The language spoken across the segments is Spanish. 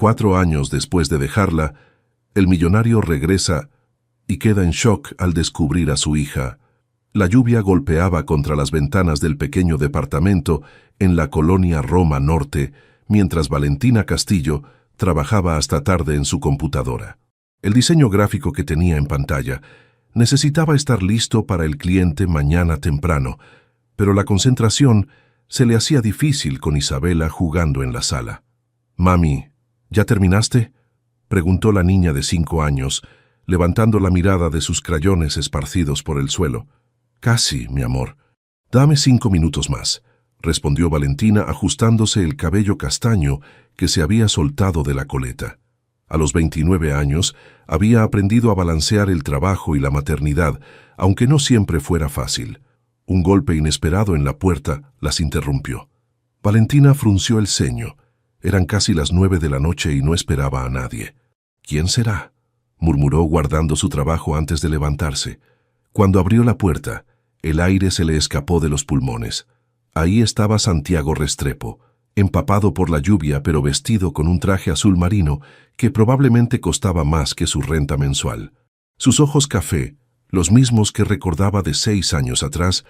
4 años después de dejarla, el millonario regresa y queda en shock al descubrir a su hija. La lluvia golpeaba contra las ventanas del pequeño departamento en la colonia Roma Norte, mientras Valentina Castillo trabajaba hasta tarde en su computadora. El diseño gráfico que tenía en pantalla necesitaba estar listo para el cliente mañana temprano, pero la concentración se le hacía difícil con Isabela jugando en la sala. «Mami, ¿ya terminaste?», preguntó la niña de 5 años, levantando la mirada de sus crayones esparcidos por el suelo. «Casi, mi amor. Dame 5 minutos más», respondió Valentina ajustándose el cabello castaño que se había soltado de la coleta. A los 29 años había aprendido a balancear el trabajo y la maternidad, aunque no siempre fuera fácil. Un golpe inesperado en la puerta las interrumpió. Valentina frunció el ceño. Eran casi las 9 de la noche y no esperaba a nadie. «¿Quién será?», murmuró guardando su trabajo antes de levantarse. Cuando abrió la puerta, el aire se le escapó de los pulmones. Ahí estaba Santiago Restrepo, empapado por la lluvia pero vestido con un traje azul marino que probablemente costaba más que su renta mensual. Sus ojos café, los mismos que recordaba de 6 años atrás,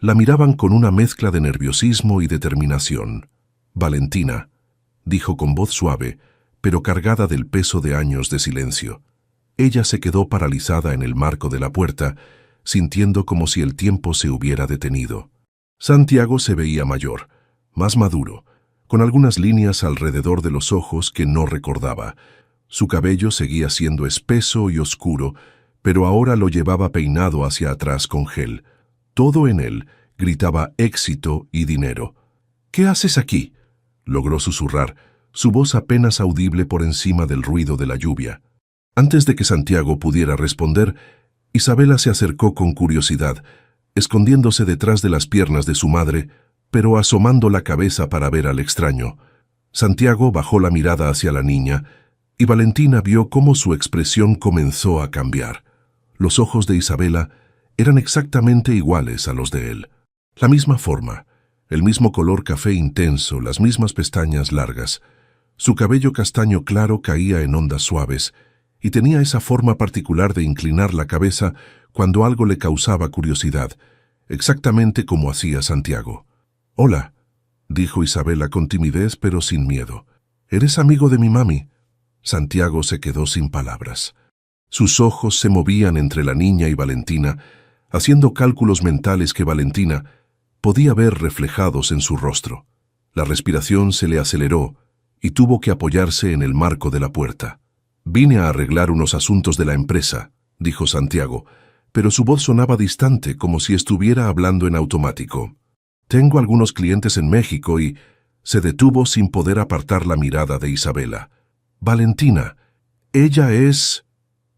la miraban con una mezcla de nerviosismo y determinación. «Valentina», dijo con voz suave, pero cargada del peso de años de silencio. Ella se quedó paralizada en el marco de la puerta, sintiendo como si el tiempo se hubiera detenido. Santiago se veía mayor, más maduro, con algunas líneas alrededor de los ojos que no recordaba. Su cabello seguía siendo espeso y oscuro, pero ahora lo llevaba peinado hacia atrás con gel. Todo en él gritaba éxito y dinero. «¿Qué haces aquí?», logró susurrar, su voz apenas audible por encima del ruido de la lluvia. Antes de que Santiago pudiera responder, Isabela se acercó con curiosidad, escondiéndose detrás de las piernas de su madre, pero asomando la cabeza para ver al extraño. Santiago bajó la mirada hacia la niña, y Valentina vio cómo su expresión comenzó a cambiar. Los ojos de Isabela eran exactamente iguales a los de él. La misma forma, el mismo color café intenso, las mismas pestañas largas. Su cabello castaño claro caía en ondas suaves, y tenía esa forma particular de inclinar la cabeza cuando algo le causaba curiosidad, exactamente como hacía Santiago. «Hola», dijo Isabela con timidez pero sin miedo. «¿Eres amigo de mi mami?». Santiago se quedó sin palabras. Sus ojos se movían entre la niña y Valentina, haciendo cálculos mentales que Valentina podía ver reflejados en su rostro. La respiración se le aceleró y tuvo que apoyarse en el marco de la puerta. «Vine a arreglar unos asuntos de la empresa», dijo Santiago, pero su voz sonaba distante, como si estuviera hablando en automático. «Tengo algunos clientes en México y…» Se detuvo sin poder apartar la mirada de Isabela. «Valentina, ella es…»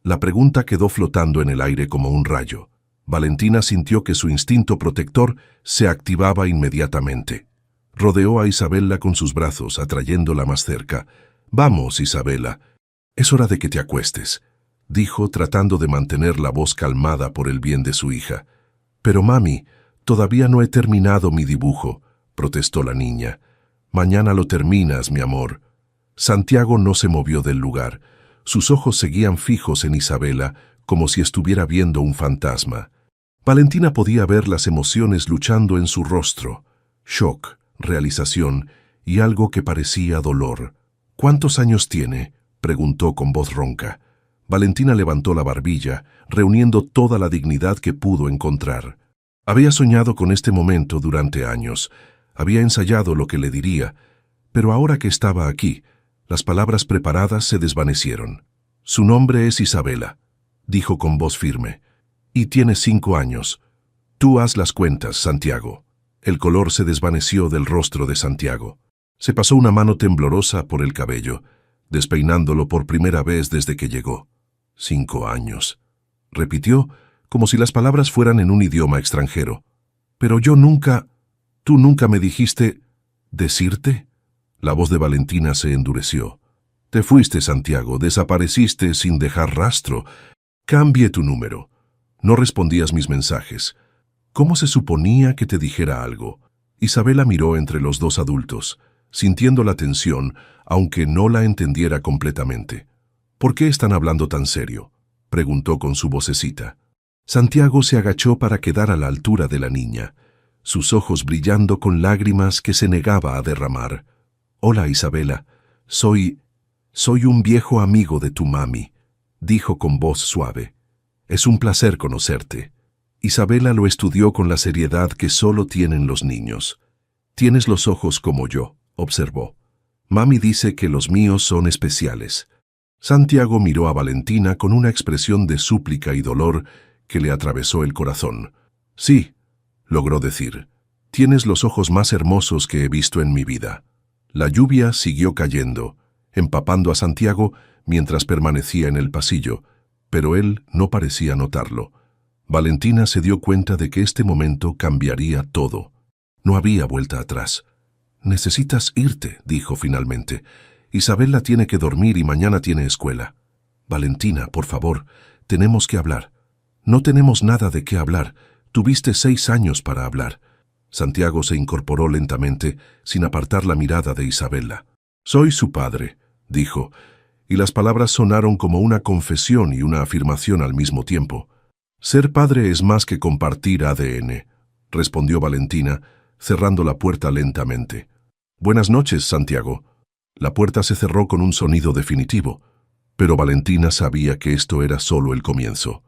La pregunta quedó flotando en el aire como un rayo. Valentina sintió que su instinto protector se activaba inmediatamente. Rodeó a Isabela con sus brazos, atrayéndola más cerca. «Vamos, Isabela, es hora de que te acuestes», dijo tratando de mantener la voz calmada por el bien de su hija. «Pero mami, todavía no he terminado mi dibujo», protestó la niña. «Mañana lo terminas, mi amor». Santiago no se movió del lugar. Sus ojos seguían fijos en Isabela, como si estuviera viendo un fantasma. Valentina podía ver las emociones luchando en su rostro. Shock, realización y algo que parecía dolor. «¿Cuántos años tiene?», preguntó con voz ronca. Valentina levantó la barbilla, reuniendo toda la dignidad que pudo encontrar. Había soñado con este momento durante años. Había ensayado lo que le diría, pero ahora que estaba aquí, las palabras preparadas se desvanecieron. «Su nombre es Isabela», dijo con voz firme, «y tiene 5 años. Tú haz las cuentas, Santiago». El color se desvaneció del rostro de Santiago. Se pasó una mano temblorosa por el cabello, despeinándolo por primera vez desde que llegó. 5 años. Repitió, como si las palabras fueran en un idioma extranjero. «Pero yo nunca… ¿Tú nunca me dijiste… decirte?». La voz de Valentina se endureció. «Te fuiste, Santiago, desapareciste sin dejar rastro. Cambié tu número. No respondías mis mensajes. ¿Cómo se suponía que te dijera algo?». Isabela miró entre los dos adultos, sintiendo la tensión, aunque no la entendiera completamente. «¿Por qué están hablando tan serio?», preguntó con su vocecita. Santiago se agachó para quedar a la altura de la niña, sus ojos brillando con lágrimas que se negaba a derramar. «Hola, Isabela. Soy un viejo amigo de tu mami», dijo con voz suave. «Es un placer conocerte». Isabela lo estudió con la seriedad que solo tienen los niños. «Tienes los ojos como yo», observó. «Mami dice que los míos son especiales». Santiago miró a Valentina con una expresión de súplica y dolor que le atravesó el corazón. «Sí», logró decir, «tienes los ojos más hermosos que he visto en mi vida». La lluvia siguió cayendo, empapando a Santiago mientras permanecía en el pasillo, pero él no parecía notarlo. Valentina se dio cuenta de que este momento cambiaría todo. No había vuelta atrás. «Necesitas irte», dijo finalmente. «Isabela tiene que dormir y mañana tiene escuela». «Valentina, por favor, tenemos que hablar». «No tenemos nada de qué hablar. Tuviste 6 años para hablar». Santiago se incorporó lentamente, sin apartar la mirada de Isabela. «Soy su padre», dijo, y las palabras sonaron como una confesión y una afirmación al mismo tiempo. «Ser padre es más que compartir ADN», respondió Valentina, cerrando la puerta lentamente. «Buenas noches, Santiago». La puerta se cerró con un sonido definitivo, pero Valentina sabía que esto era solo el comienzo.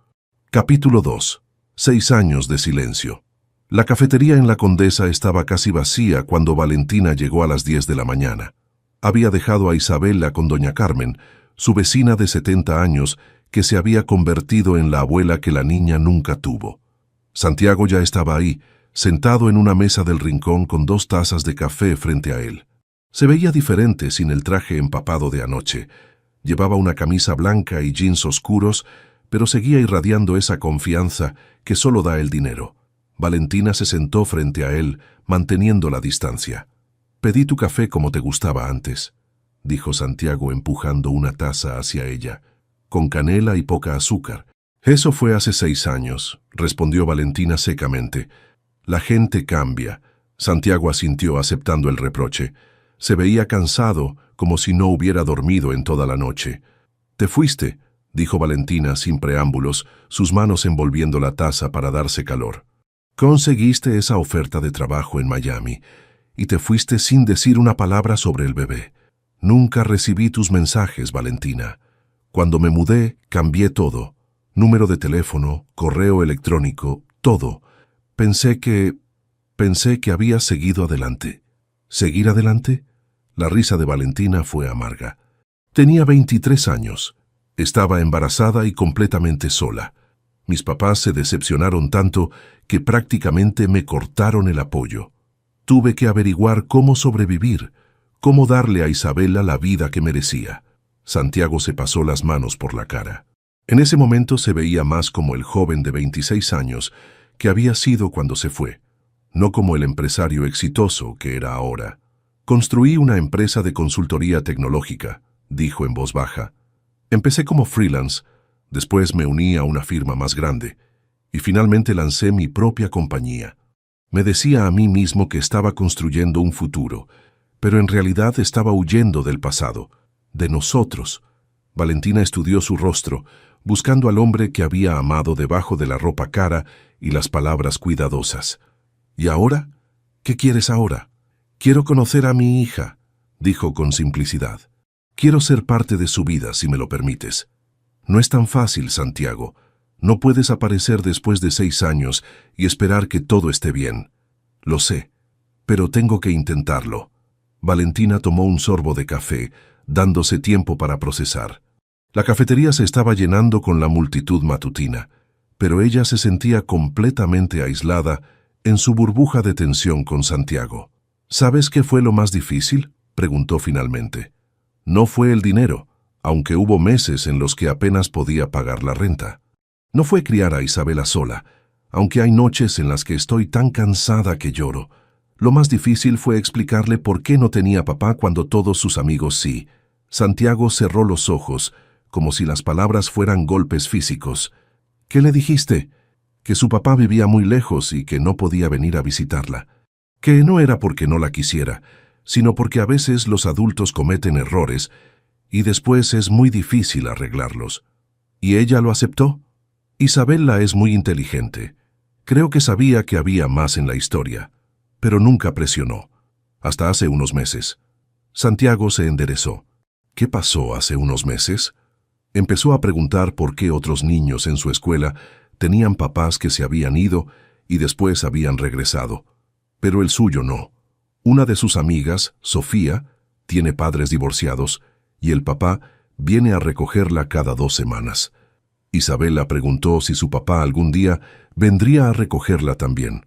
Capítulo 2. 6 años de silencio. La cafetería en La Condesa estaba casi vacía cuando Valentina llegó a las 10 de la mañana. Había dejado a Isabela con doña Carmen, su vecina de 70 años, que se había convertido en la abuela que la niña nunca tuvo. Santiago ya estaba ahí, sentado en una mesa del rincón con 2 tazas de café frente a él. Se veía diferente sin el traje empapado de anoche. Llevaba una camisa blanca y jeans oscuros, pero seguía irradiando esa confianza que solo da el dinero. Valentina se sentó frente a él, manteniendo la distancia. «Pedí tu café como te gustaba antes», dijo Santiago empujando una taza hacia ella, «con canela y poca azúcar». «Eso fue hace 6 años», respondió Valentina secamente. «La gente cambia». Santiago asintió aceptando el reproche. Se veía cansado, como si no hubiera dormido en toda la noche. «Te fuiste», dijo Valentina sin preámbulos, sus manos envolviendo la taza para darse calor. «Conseguiste esa oferta de trabajo en Miami y te fuiste sin decir una palabra sobre el bebé. Nunca recibí tus mensajes, Valentina. Cuando me mudé, cambié todo. Número de teléfono, correo electrónico, todo. Pensé que habías seguido adelante». «¿Seguir adelante?». La risa de Valentina fue amarga. Tenía 23 años. Estaba embarazada y completamente sola. Mis papás se decepcionaron tanto que prácticamente me cortaron el apoyo. Tuve que averiguar cómo sobrevivir, cómo darle a Isabela la vida que merecía. Santiago se pasó las manos por la cara. En ese momento se veía más como el joven de 26 años que había sido cuando se fue, no como el empresario exitoso que era ahora. «Construí una empresa de consultoría tecnológica», dijo en voz baja. «Empecé como freelance, después me uní a una firma más grande y finalmente lancé mi propia compañía. Me decía a mí mismo que estaba construyendo un futuro, pero en realidad estaba huyendo del pasado, de nosotros». Valentina estudió su rostro, buscando al hombre que había amado debajo de la ropa cara y las palabras cuidadosas. «¿Y ahora? ¿Qué quieres ahora?». «Quiero conocer a mi hija», dijo con simplicidad. «Quiero ser parte de su vida, si me lo permites». «No es tan fácil, Santiago. No puedes aparecer después de 6 años y esperar que todo esté bien». «Lo sé, pero tengo que intentarlo». Valentina tomó un sorbo de café, dándose tiempo para procesar. La cafetería se estaba llenando con la multitud matutina, pero ella se sentía completamente aislada en su burbuja de tensión con Santiago. «¿Sabes qué fue lo más difícil?», preguntó finalmente. «No fue el dinero, aunque hubo meses en los que apenas podía pagar la renta. No fue criar a Isabela sola, aunque hay noches en las que estoy tan cansada que lloro. Lo más difícil fue explicarle por qué no tenía papá cuando todos sus amigos sí». Santiago cerró los ojos, como si las palabras fueran golpes físicos. «¿Qué le dijiste?». «Que su papá vivía muy lejos y que no podía venir a visitarla. Que no era porque no la quisiera, sino porque a veces los adultos cometen errores y después es muy difícil arreglarlos. ¿Y ella lo aceptó? Isabella es muy inteligente. Creo que sabía que había más en la historia, pero nunca presionó. Hasta hace unos meses. Santiago se enderezó. ¿Qué pasó hace unos meses? Empezó a preguntar por qué otros niños en su escuela tenían papás que se habían ido y después habían regresado. Pero el suyo no. Una de sus amigas, Sofía, tiene padres divorciados y el papá viene a recogerla cada 2 semanas. Isabella preguntó si su papá algún día vendría a recogerla también.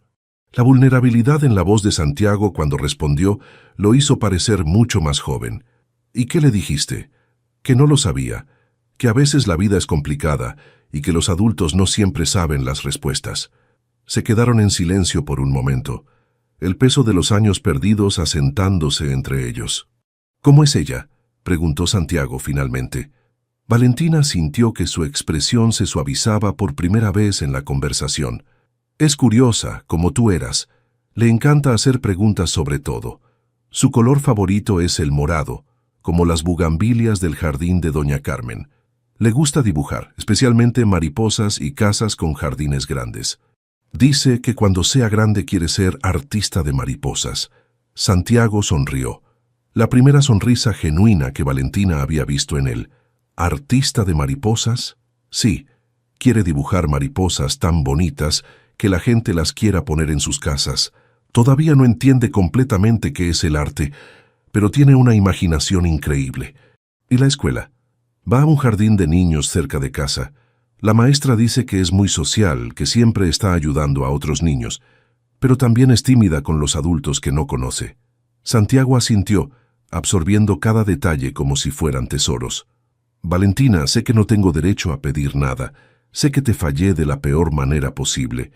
La vulnerabilidad en la voz de Santiago cuando respondió lo hizo parecer mucho más joven. ¿Y qué le dijiste? Que no lo sabía, que a veces la vida es complicada y que los adultos no siempre saben las respuestas. Se quedaron en silencio por un momento, el peso de los años perdidos asentándose entre ellos. ¿Cómo es ella?, preguntó Santiago finalmente. Valentina sintió que su expresión se suavizaba por primera vez en la conversación. Es curiosa, como tú eras. Le encanta hacer preguntas sobre todo. Su color favorito es el morado, como las bugambilias del jardín de Doña Carmen. Le gusta dibujar, especialmente mariposas y casas con jardines grandes. Dice que cuando sea grande quiere ser artista de mariposas. Santiago sonrió. La primera sonrisa genuina que Valentina había visto en él. ¿Artista de mariposas? Sí, quiere dibujar mariposas tan bonitas que la gente las quiera poner en sus casas. Todavía no entiende completamente qué es el arte, pero tiene una imaginación increíble. ¿Y la escuela? Va a un jardín de niños cerca de casa. La maestra dice que es muy social, que siempre está ayudando a otros niños, pero también es tímida con los adultos que no conoce. Santiago asintió, absorbiendo cada detalle como si fueran tesoros. Valentina, sé que no tengo derecho a pedir nada, sé que te fallé de la peor manera posible,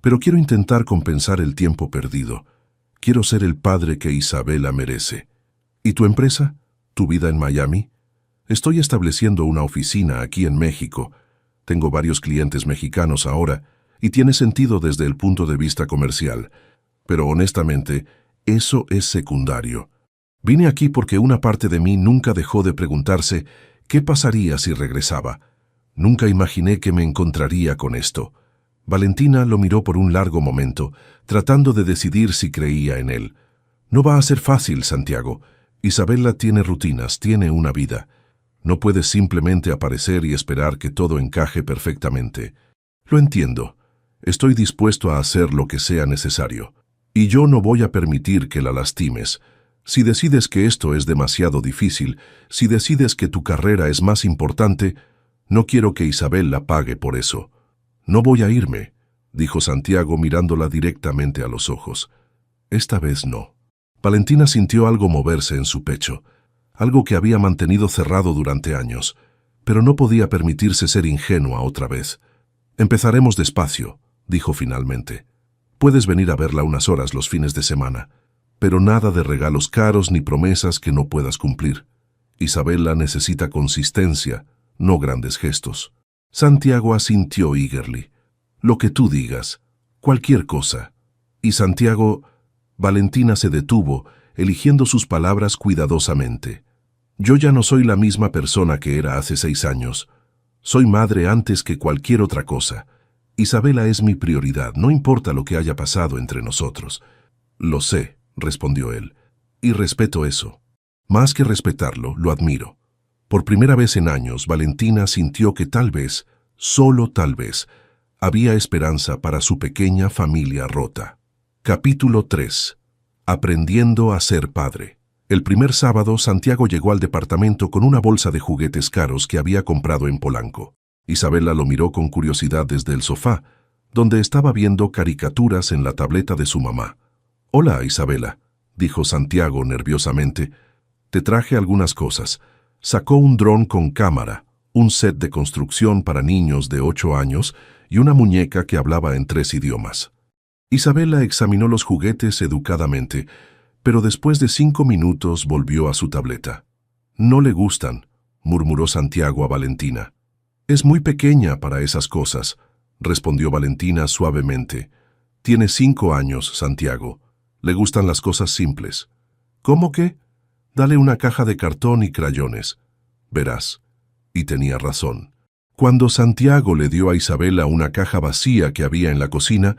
pero quiero intentar compensar el tiempo perdido. Quiero ser el padre que Isabella merece. ¿Y tu empresa? ¿Tu vida en Miami? Estoy estableciendo una oficina aquí en México. Tengo varios clientes mexicanos ahora, y tiene sentido desde el punto de vista comercial. Pero honestamente, eso es secundario. Vine aquí porque una parte de mí nunca dejó de preguntarse qué pasaría si regresaba. Nunca imaginé que me encontraría con esto. Valentina lo miró por un largo momento, tratando de decidir si creía en él. No va a ser fácil, Santiago. Isabella tiene rutinas, tiene una vida. No puedes simplemente aparecer y esperar que todo encaje perfectamente. Lo entiendo. Estoy dispuesto a hacer lo que sea necesario. Y yo no voy a permitir que la lastimes. Si decides que esto es demasiado difícil, si decides que tu carrera es más importante, no quiero que Isabella pague por eso. No voy a irme, dijo Santiago mirándola directamente a los ojos. Esta vez no. Valentina sintió algo moverse en su pecho, algo que había mantenido cerrado durante años, pero no podía permitirse ser ingenua otra vez. Empezaremos despacio, dijo finalmente. Puedes venir a verla unas horas los fines de semana, pero nada de regalos caros ni promesas que no puedas cumplir. Isabella necesita consistencia, no grandes gestos. Santiago asintió eagerly. Lo que tú digas, cualquier cosa. Y Santiago... Valentina se detuvo, eligiendo sus palabras cuidadosamente. Yo ya no soy la misma persona que era hace 6 años. Soy madre antes que cualquier otra cosa. Isabella es mi prioridad, no importa lo que haya pasado entre nosotros. Lo sé, respondió él, y respeto eso. Más que respetarlo, lo admiro. Por primera vez en años, Valentina sintió que tal vez, solo tal vez, había esperanza para su pequeña familia rota. Capítulo 3. Aprendiendo a ser padre. El primer sábado, Santiago llegó al departamento con una bolsa de juguetes caros que había comprado en Polanco. Isabella lo miró con curiosidad desde el sofá, donde estaba viendo caricaturas en la tableta de su mamá. «Hola, Isabella», dijo Santiago nerviosamente. «Te traje algunas cosas». Sacó un dron con cámara, un set de construcción para niños de 8 años y una muñeca que hablaba en 3 idiomas. Isabella examinó los juguetes educadamente, pero después de 5 minutos volvió a su tableta. «No le gustan», murmuró Santiago a Valentina. «Es muy pequeña para esas cosas», respondió Valentina suavemente. «Tiene 5 años, Santiago. Le gustan las cosas simples». ¿Cómo que? Dale una caja de cartón y crayones. Verás. Y tenía razón. Cuando Santiago le dio a Isabela una caja vacía que había en la cocina,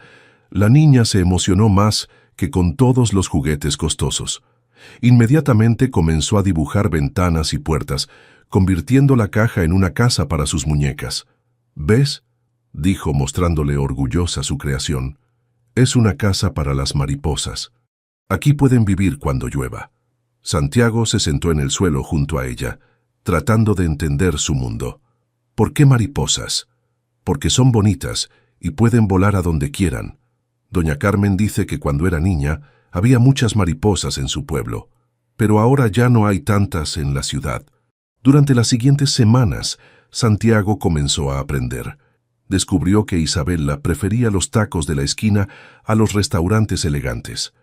la niña se emocionó más que con todos los juguetes costosos. Inmediatamente comenzó a dibujar ventanas y puertas, convirtiendo la caja en una casa para sus muñecas. ¿Ves?, dijo mostrándole orgullosa su creación. Es una casa para las mariposas. Aquí pueden vivir cuando llueva. Santiago se sentó en el suelo junto a ella, tratando de entender su mundo. ¿Por qué mariposas? Porque son bonitas y pueden volar a donde quieran. Doña Carmen dice que cuando era niña había muchas mariposas en su pueblo, pero ahora ya no hay tantas en la ciudad. Durante las siguientes semanas, Santiago comenzó a aprender. Descubrió que Isabela prefería los tacos de la esquina a los restaurantes elegantes,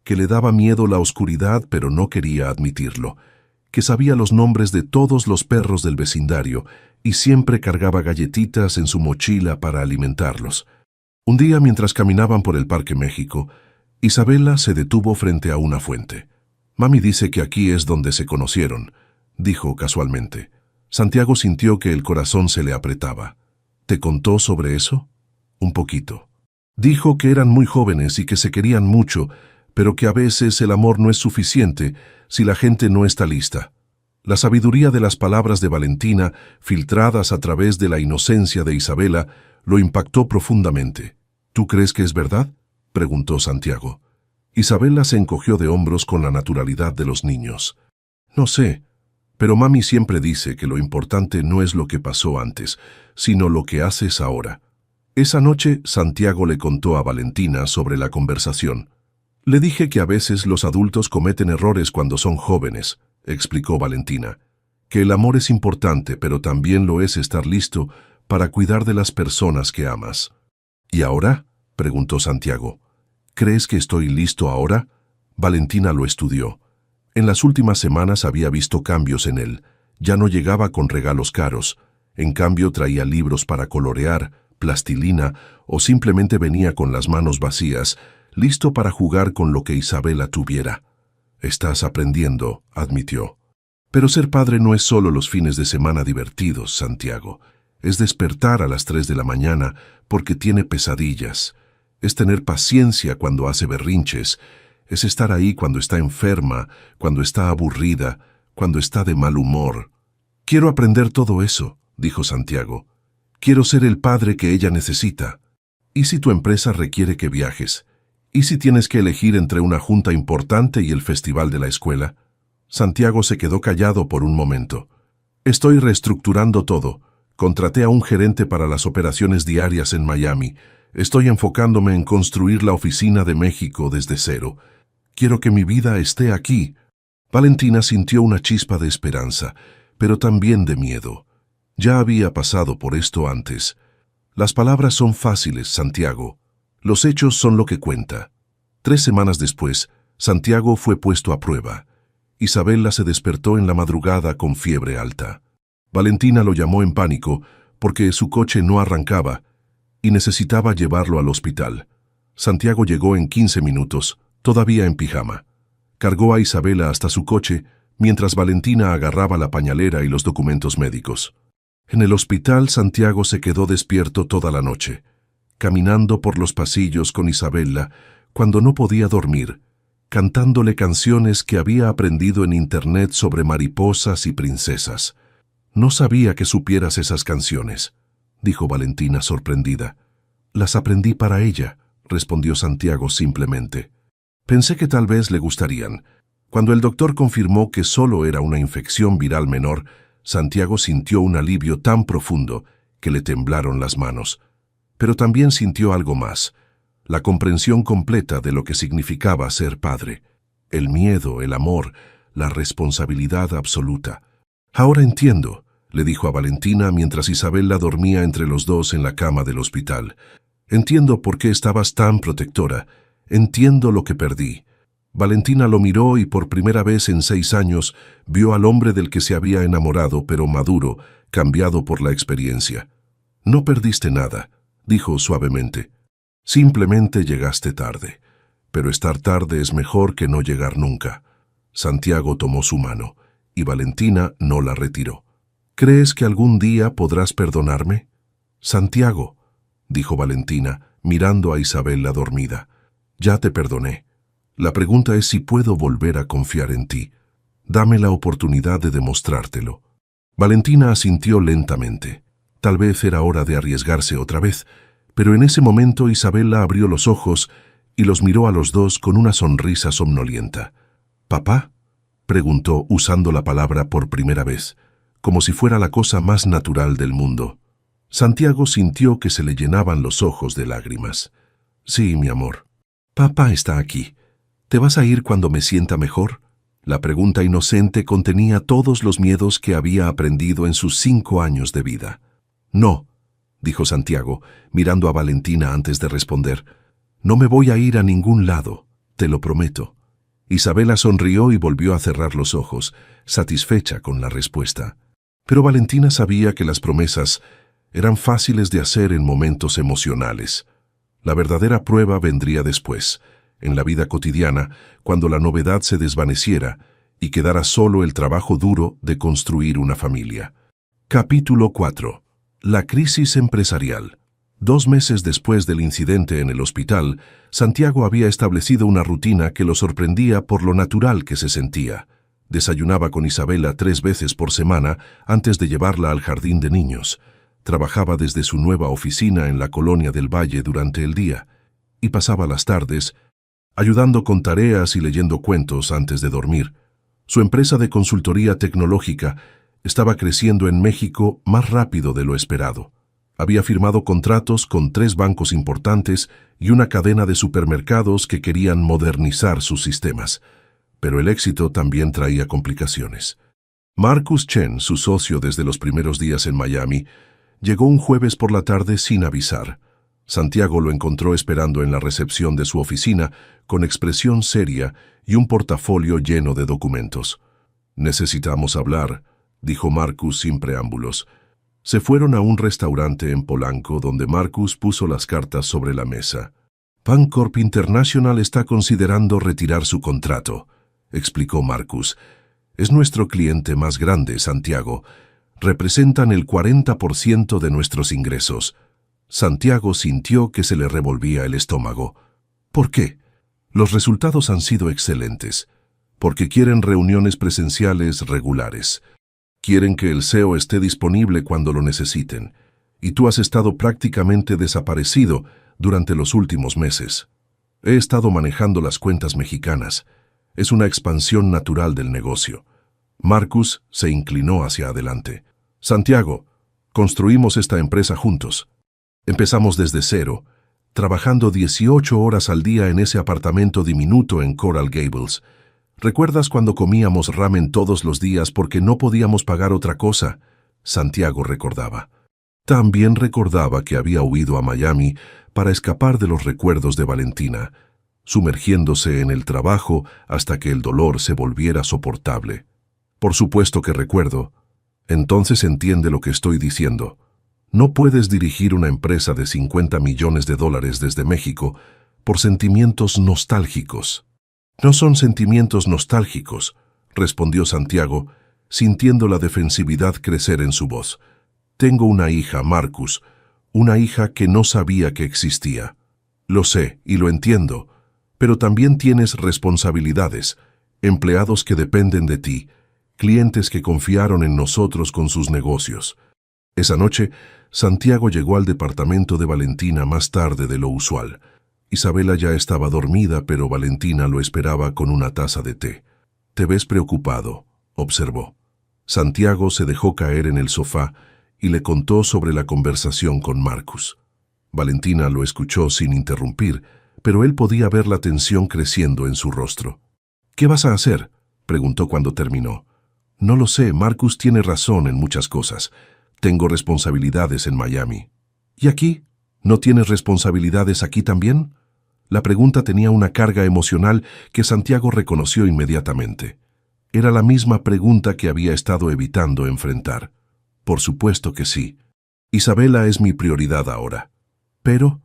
que le daba miedo la oscuridad pero no quería admitirlo, que sabía los nombres de todos los perros del vecindario y siempre cargaba galletitas en su mochila para alimentarlos. Un día, mientras caminaban por el Parque México, Isabela se detuvo frente a una fuente. «Mami dice que aquí es donde se conocieron», dijo casualmente. Santiago sintió que el corazón se le apretaba. «¿Te contó sobre eso?» «Un poquito». Dijo que eran muy jóvenes y que se querían mucho, pero que a veces el amor no es suficiente si la gente no está lista. La sabiduría de las palabras de Valentina, filtradas a través de la inocencia de Isabela, lo impactó profundamente. «¿Tú crees que es verdad?», preguntó Santiago. Isabela se encogió de hombros con la naturalidad de los niños. «No sé, pero mami siempre dice que lo importante no es lo que pasó antes, sino lo que haces ahora». Esa noche, Santiago le contó a Valentina sobre la conversación. «Le dije que a veces los adultos cometen errores cuando son jóvenes», explicó Valentina, «que el amor es importante, pero también lo es estar listo para cuidar de las personas que amas». «¿Y ahora?», preguntó Santiago. «¿Crees que estoy listo ahora?». Valentina lo estudió. En las últimas semanas había visto cambios en él. Ya no llegaba con regalos caros. En cambio, traía libros para colorear, plastilina, o simplemente venía con las manos vacías, listo para jugar con lo que Isabela tuviera. «Estás aprendiendo», admitió. «Pero ser padre no es solo los fines de semana divertidos, Santiago. Es despertar a las 3 de la mañana porque tiene pesadillas. Es tener paciencia cuando hace berrinches. Es estar ahí cuando está enferma, cuando está aburrida, cuando está de mal humor». «Quiero aprender todo eso», dijo Santiago. «Quiero ser el padre que ella necesita». «¿Y si tu empresa requiere que viajes? ¿Y si tienes que elegir entre una junta importante y el festival de la escuela?». Santiago se quedó callado por un momento. «Estoy reestructurando todo. Contraté a un gerente para las operaciones diarias en Miami. Estoy enfocándome en construir la oficina de México desde cero. Quiero que mi vida esté aquí». Valentina sintió una chispa de esperanza, pero también de miedo. Ya había pasado por esto antes. «Las palabras son fáciles, Santiago. Los hechos son lo que cuenta». 3 semanas después, Santiago fue puesto a prueba. Isabela se despertó en la madrugada con fiebre alta. Valentina lo llamó en pánico porque su coche no arrancaba y necesitaba llevarlo al hospital. Santiago llegó en 15 minutos, todavía en pijama. Cargó a Isabela hasta su coche mientras Valentina agarraba la pañalera y los documentos médicos. En el hospital, Santiago se quedó despierto toda la noche, caminando por los pasillos con Isabela cuando no podía dormir, cantándole canciones que había aprendido en internet sobre mariposas y princesas. «No sabía que supieras esas canciones», dijo Valentina sorprendida. «Las aprendí para ella», respondió Santiago simplemente. «Pensé que tal vez le gustarían». Cuando el doctor confirmó que solo era una infección viral menor, Santiago sintió un alivio tan profundo que le temblaron las manos. Pero también sintió algo más, la comprensión completa de lo que significaba ser padre, el miedo, el amor, la responsabilidad absoluta. «Ahora entiendo», le dijo a Valentina mientras Isabela dormía entre los dos en la cama del hospital. «Entiendo por qué estabas tan protectora. Entiendo lo que perdí». Valentina lo miró y por primera vez en 6 años vio al hombre del que se había enamorado, pero maduro, cambiado por la experiencia. «No perdiste nada», dijo suavemente. «Simplemente llegaste tarde. Pero estar tarde es mejor que no llegar nunca». Santiago tomó su mano, y Valentina no la retiró. ¿Crees que algún día podrás perdonarme? Santiago, dijo Valentina, mirando a Isabela dormida. Ya te perdoné. La pregunta es si puedo volver a confiar en ti. Dame la oportunidad de demostrártelo. Valentina asintió lentamente. Tal vez era hora de arriesgarse otra vez, pero en ese momento Isabela abrió los ojos y los miró a los dos con una sonrisa somnolienta. ¿Papá?, preguntó usando la palabra por primera vez, como si fuera la cosa más natural del mundo. Santiago sintió que se le llenaban los ojos de lágrimas. Sí, mi amor. Papá está aquí. ¿Te vas a ir cuando me sienta mejor? La pregunta inocente contenía todos los miedos que había aprendido en sus 5 años de vida. No, dijo Santiago, mirando a Valentina antes de responder. No me voy a ir a ningún lado, te lo prometo. Isabela sonrió y volvió a cerrar los ojos, satisfecha con la respuesta. Pero Valentina sabía que las promesas eran fáciles de hacer en momentos emocionales. La verdadera prueba vendría después, en la vida cotidiana, cuando la novedad se desvaneciera y quedara solo el trabajo duro de construir una familia. Capítulo 4. La crisis empresarial. 2 meses después del incidente en el hospital, Santiago había establecido una rutina que lo sorprendía por lo natural que se sentía. Desayunaba con Isabela 3 veces por semana antes de llevarla al jardín de niños. Trabajaba desde su nueva oficina en la colonia del Valle durante el día y pasaba las tardes ayudando con tareas y leyendo cuentos antes de dormir. Su empresa de consultoría tecnológica estaba creciendo en México más rápido de lo esperado. Había firmado contratos con 3 bancos importantes y una cadena de supermercados que querían modernizar sus sistemas. Pero el éxito también traía complicaciones. Marcus Chen, su socio desde los primeros días en Miami, llegó un jueves por la tarde sin avisar. Santiago lo encontró esperando en la recepción de su oficina, con expresión seria y un portafolio lleno de documentos. «Necesitamos hablar», dijo Marcus sin preámbulos. Se fueron a un restaurante en Polanco donde Marcus puso las cartas sobre la mesa. «Bancorp International está considerando retirar su contrato», explicó Marcus. «Es nuestro cliente más grande, Santiago. Representan el 40% de nuestros ingresos». Santiago sintió que se le revolvía el estómago. ¿Por qué? Los resultados han sido excelentes. Porque quieren reuniones presenciales regulares. Quieren que el CEO esté disponible cuando lo necesiten. Y tú has estado prácticamente desaparecido durante los últimos meses. He estado manejando las cuentas mexicanas. Es una expansión natural del negocio. Marcus se inclinó hacia adelante. Santiago, construimos esta empresa juntos. Empezamos desde cero, trabajando 18 horas al día en ese apartamento diminuto en Coral Gables. ¿Recuerdas cuando comíamos ramen todos los días porque no podíamos pagar otra cosa? Santiago recordaba. También recordaba que había huido a Miami para escapar de los recuerdos de Valentina, sumergiéndose en el trabajo hasta que el dolor se volviera soportable. Por supuesto que recuerdo. Entonces entiende lo que estoy diciendo. No puedes dirigir una empresa de $50 millones desde México por sentimientos nostálgicos. No son sentimientos nostálgicos, respondió Santiago, sintiendo la defensividad crecer en su voz. Tengo una hija, Marcus, una hija que no sabía que existía. Lo sé y lo entiendo, pero también tienes responsabilidades, empleados que dependen de ti, clientes que confiaron en nosotros con sus negocios. Esa noche, Santiago llegó al departamento de Valentina más tarde de lo usual. Isabela ya estaba dormida, pero Valentina lo esperaba con una taza de té. «Te ves preocupado», observó. Santiago se dejó caer en el sofá y le contó sobre la conversación con Marcus. Valentina lo escuchó sin interrumpir, pero él podía ver la tensión creciendo en su rostro. «¿Qué vas a hacer?», preguntó cuando terminó. «No lo sé, Marcus tiene razón en muchas cosas. Tengo responsabilidades en Miami». «¿Y aquí? ¿No tienes responsabilidades aquí también?». La pregunta tenía una carga emocional que Santiago reconoció inmediatamente. Era la misma pregunta que había estado evitando enfrentar. «Por supuesto que sí. Isabela es mi prioridad ahora». «Pero…»,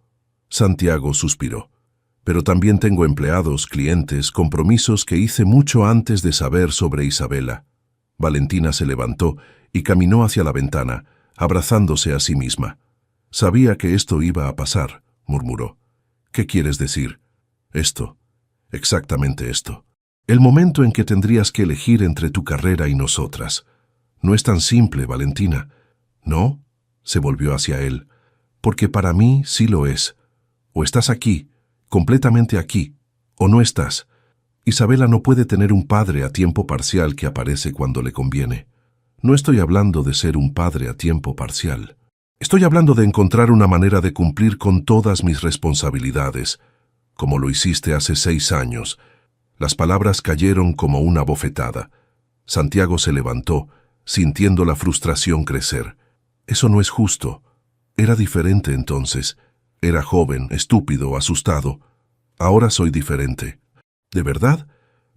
Santiago suspiró. Pero también tengo empleados, clientes, compromisos que hice mucho antes de saber sobre Isabela. Valentina se levantó y caminó hacia la ventana, abrazándose a sí misma. Sabía que esto iba a pasar, murmuró. ¿Qué quieres decir? Esto. Exactamente esto. El momento en que tendrías que elegir entre tu carrera y nosotras. No es tan simple, Valentina. ¿No? Se volvió hacia él. Porque para mí sí lo es. O estás aquí, completamente aquí, o no estás. Isabela no puede tener un padre a tiempo parcial que aparece cuando le conviene. No estoy hablando de ser un padre a tiempo parcial. Estoy hablando de encontrar una manera de cumplir con todas mis responsabilidades, como lo hiciste hace 6 años. Las palabras cayeron como una bofetada. Santiago se levantó, sintiendo la frustración crecer. Eso no es justo. Era diferente entonces. Era joven, estúpido, asustado. Ahora soy diferente. ¿De verdad?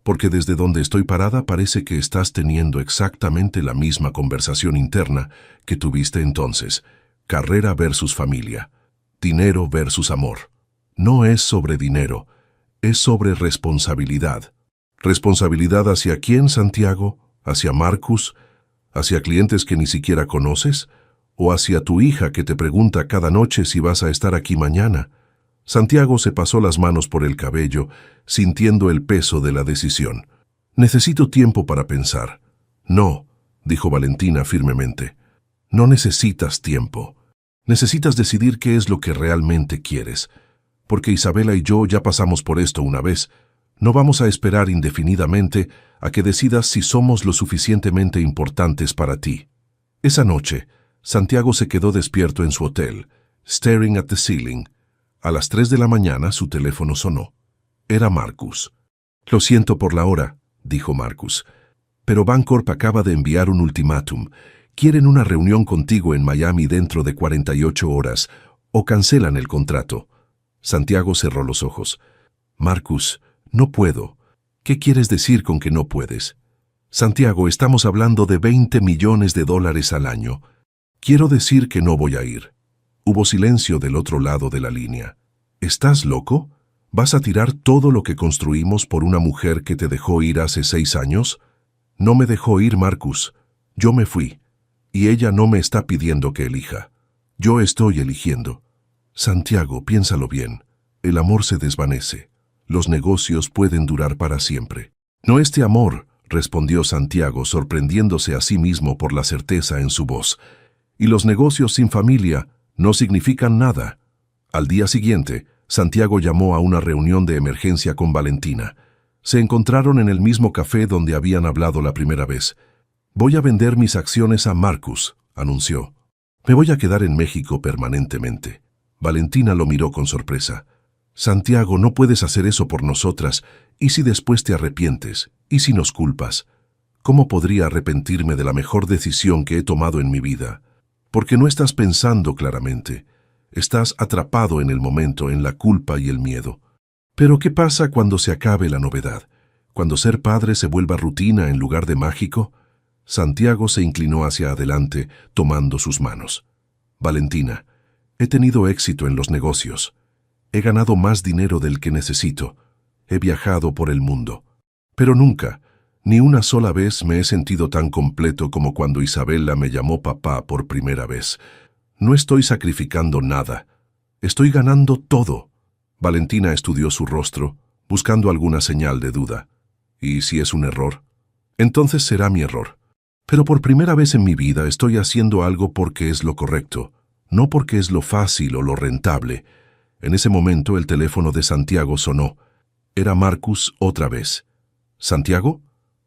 Porque desde donde estoy parada parece que estás teniendo exactamente la misma conversación interna que tuviste entonces. Carrera versus familia. Dinero versus amor. No es sobre dinero, es sobre responsabilidad. ¿Responsabilidad hacia quién, Santiago? ¿Hacia Marcus? ¿Hacia clientes que ni siquiera conoces? ¿O hacia tu hija que te pregunta cada noche si vas a estar aquí mañana? Santiago se pasó las manos por el cabello, sintiendo el peso de la decisión. Necesito tiempo para pensar. No, dijo Valentina firmemente. No necesitas tiempo. Necesitas decidir qué es lo que realmente quieres. Porque Isabela y yo ya pasamos por esto una vez. No vamos a esperar indefinidamente a que decidas si somos lo suficientemente importantes para ti. Esa noche, Santiago se quedó despierto en su hotel, staring at the ceiling. A las 3 de la mañana su teléfono sonó. Era Marcus. Lo siento por la hora, dijo Marcus, pero Bancorp acaba de enviar un ultimátum. Quieren una reunión contigo en Miami dentro de 48 horas o cancelan el contrato. Santiago cerró los ojos. Marcus, no puedo. ¿Qué quieres decir con que no puedes? Santiago, estamos hablando de $20 millones al año. Quiero decir que no voy a ir. Hubo silencio del otro lado de la línea. ¿Estás loco? ¿Vas a tirar todo lo que construimos por una mujer que te dejó ir hace 6 años? No me dejó ir, Marcus. Yo me fui. Y ella no me está pidiendo que elija. Yo estoy eligiendo. Santiago, piénsalo bien. El amor se desvanece. Los negocios pueden durar para siempre. No este amor, respondió Santiago, sorprendiéndose a sí mismo por la certeza en su voz. Y los negocios sin familia no significan nada. Al día siguiente, Santiago llamó a una reunión de emergencia con Valentina. Se encontraron en el mismo café donde habían hablado la primera vez. Voy a vender mis acciones a Marcus, anunció. Me voy a quedar en México permanentemente. Valentina lo miró con sorpresa. Santiago, no puedes hacer eso por nosotras. ¿Y si después te arrepientes? ¿Y si nos culpas? ¿Cómo podría arrepentirme de la mejor decisión que he tomado en mi vida? Porque no estás pensando claramente. Estás atrapado en el momento, en la culpa y el miedo. Pero ¿qué pasa cuando se acabe la novedad? ¿Cuando ser padre se vuelva rutina en lugar de mágico? Santiago se inclinó hacia adelante, tomando sus manos. Valentina, he tenido éxito en los negocios. He ganado más dinero del que necesito. He viajado por el mundo. Pero nunca, ni una sola vez me he sentido tan completo como cuando Isabela me llamó papá por primera vez. No estoy sacrificando nada. Estoy ganando todo. Valentina estudió su rostro, buscando alguna señal de duda. ¿Y si es un error? Entonces será mi error. Pero por primera vez en mi vida estoy haciendo algo porque es lo correcto, no porque es lo fácil o lo rentable. En ese momento el teléfono de Santiago sonó. Era Marcus otra vez. ¿Santiago?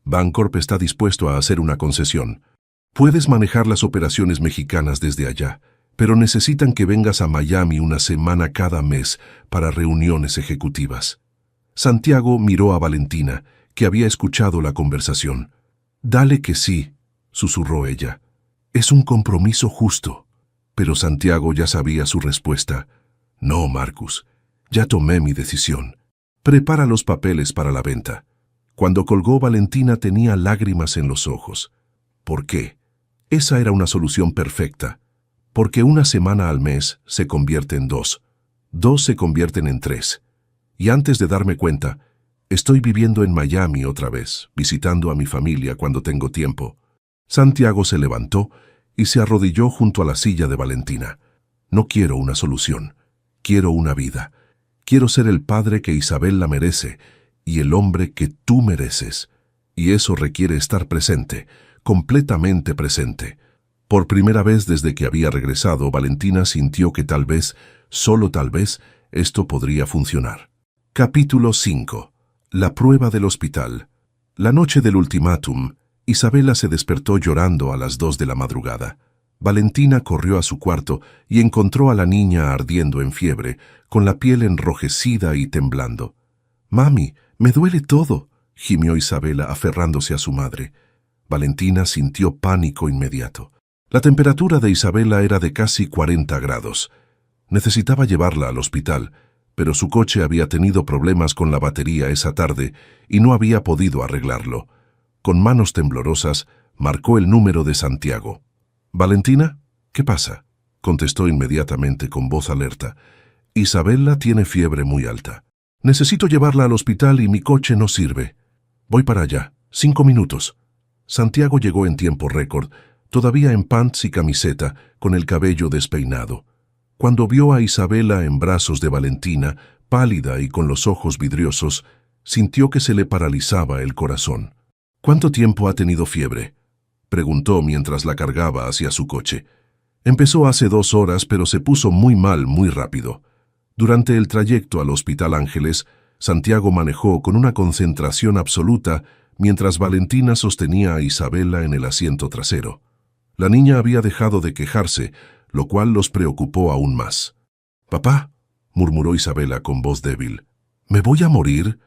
Bancorp está dispuesto a hacer una concesión. Puedes manejar las operaciones mexicanas desde allá, pero necesitan que vengas a Miami una semana cada mes para reuniones ejecutivas. Santiago miró a Valentina, que había escuchado la conversación. Dale que sí, susurró ella. Es un compromiso justo. Pero Santiago ya sabía su respuesta. No, Marcus, ya tomé mi decisión. Prepara los papeles para la venta. Cuando colgó, Valentina tenía lágrimas en los ojos. ¿Por qué? Esa era una solución perfecta. Porque una semana al mes se convierte en 2. 2 se convierten en 3. Y antes de darme cuenta, estoy viviendo en Miami otra vez, visitando a mi familia cuando tengo tiempo. Santiago se levantó y se arrodilló junto a la silla de Valentina. No quiero una solución, quiero una vida. Quiero ser el padre que Isabel la merece y el hombre que tú mereces. Y eso requiere estar presente, completamente presente. Por primera vez desde que había regresado, Valentina sintió que tal vez, solo tal vez, esto podría funcionar. Capítulo 5. La prueba del hospital. La noche del ultimátum, Isabela se despertó llorando a las 2 de la madrugada. Valentina corrió a su cuarto y encontró a la niña ardiendo en fiebre, con la piel enrojecida y temblando. «Mami, me duele todo», gimió Isabela aferrándose a su madre. Valentina sintió pánico inmediato. La temperatura de Isabela era de casi 40 grados. Necesitaba llevarla al hospital, pero su coche había tenido problemas con la batería esa tarde y no había podido arreglarlo. Con manos temblorosas, marcó el número de Santiago. «¿Valentina? ¿Qué pasa?», contestó inmediatamente con voz alerta. «Isabela tiene fiebre muy alta. Necesito llevarla al hospital y mi coche no sirve. Voy para allá. 5 minutos». Santiago llegó en tiempo récord, todavía en pants y camiseta, con el cabello despeinado. Cuando vio a Isabela en brazos de Valentina, pálida y con los ojos vidriosos, sintió que se le paralizaba el corazón. «¿Cuánto tiempo ha tenido fiebre?», preguntó mientras la cargaba hacia su coche. «Empezó hace 2 horas, pero se puso muy mal muy rápido». Durante el trayecto al Hospital Ángeles, Santiago manejó con una concentración absoluta mientras Valentina sostenía a Isabela en el asiento trasero. La niña había dejado de quejarse, lo cual los preocupó aún más. «Papá», murmuró Isabela con voz débil, «¿me voy a morir?».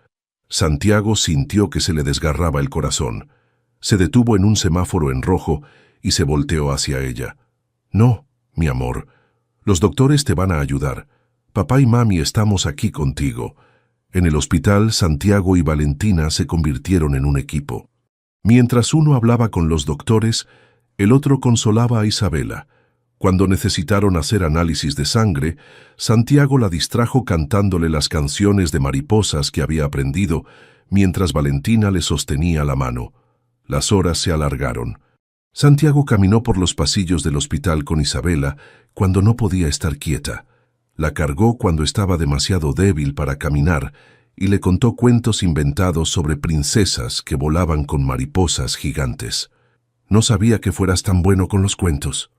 Santiago sintió que se le desgarraba el corazón. Se detuvo en un semáforo en rojo y se volteó hacia ella. «No, mi amor, los doctores te van a ayudar. Papá y mami estamos aquí contigo». En el hospital, Santiago y Valentina se convirtieron en un equipo. Mientras uno hablaba con los doctores, el otro consolaba a Isabela. Cuando necesitaron hacer análisis de sangre, Santiago la distrajo cantándole las canciones de mariposas que había aprendido, mientras Valentina le sostenía la mano. Las horas se alargaron. Santiago caminó por los pasillos del hospital con Isabela cuando no podía estar quieta. La cargó cuando estaba demasiado débil para caminar y le contó cuentos inventados sobre princesas que volaban con mariposas gigantes. «No sabía que fueras tan bueno con los cuentos»,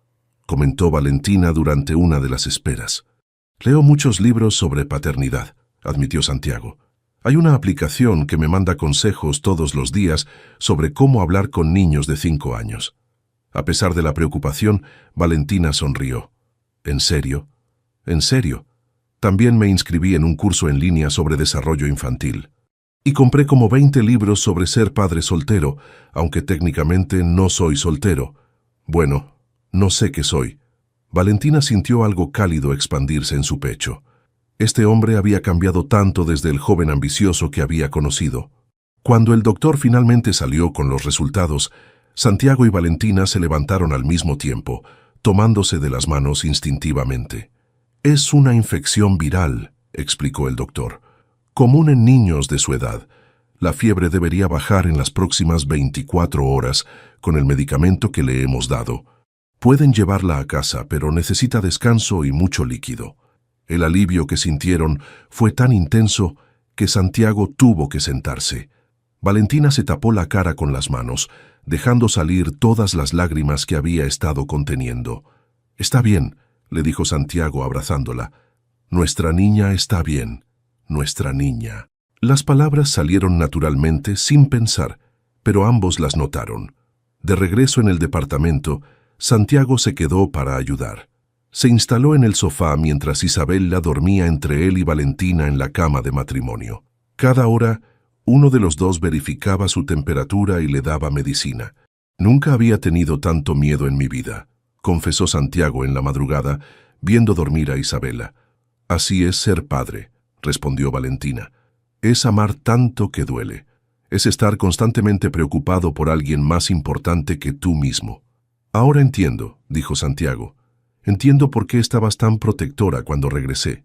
comentó Valentina durante una de las esperas. «Leo muchos libros sobre paternidad», admitió Santiago. «Hay una aplicación que me manda consejos todos los días sobre cómo hablar con niños de 5 años». A pesar de la preocupación, Valentina sonrió. «¿En serio? En serio. También me inscribí en un curso en línea sobre desarrollo infantil. Y compré como 20 libros sobre ser padre soltero, aunque técnicamente no soy soltero. Bueno, no sé qué soy». Valentina sintió algo cálido expandirse en su pecho. Este hombre había cambiado tanto desde el joven ambicioso que había conocido. Cuando el doctor finalmente salió con los resultados, Santiago y Valentina se levantaron al mismo tiempo, tomándose de las manos instintivamente. «Es una infección viral», explicó el doctor, «común en niños de su edad. La fiebre debería bajar en las próximas 24 horas con el medicamento que le hemos dado. Pueden llevarla a casa, pero necesita descanso y mucho líquido». El alivio que sintieron fue tan intenso que Santiago tuvo que sentarse. Valentina se tapó la cara con las manos, dejando salir todas las lágrimas que había estado conteniendo. «Está bien», le dijo Santiago abrazándola. «Nuestra niña está bien. Nuestra niña». Las palabras salieron naturalmente, sin pensar, pero ambos las notaron. De regreso en el departamento, Santiago se quedó para ayudar. Se instaló en el sofá mientras Isabela dormía entre él y Valentina en la cama de matrimonio. Cada hora, uno de los dos verificaba su temperatura y le daba medicina. «Nunca había tenido tanto miedo en mi vida», confesó Santiago en la madrugada, viendo dormir a Isabela. «Así es ser padre», respondió Valentina. «Es amar tanto que duele. Es estar constantemente preocupado por alguien más importante que tú mismo». «Ahora entiendo», dijo Santiago. «Entiendo por qué estabas tan protectora cuando regresé».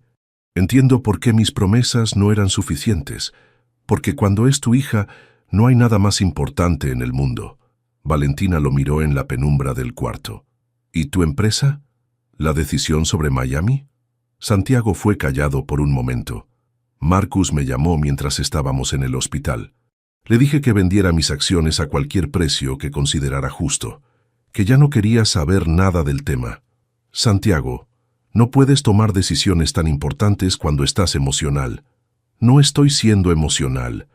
Entiendo por qué mis promesas no eran suficientes, porque cuando es tu hija, no hay nada más importante en el mundo. Valentina lo miró en la penumbra del cuarto. ¿Y tu empresa? ¿La decisión sobre Miami? Santiago fue callado por un momento. Marcus me llamó mientras estábamos en el hospital. Le dije que vendiera mis acciones a cualquier precio que considerara justo, que ya no quería saber nada del tema. Santiago, no puedes tomar decisiones tan importantes cuando estás emocional. No estoy siendo emocional.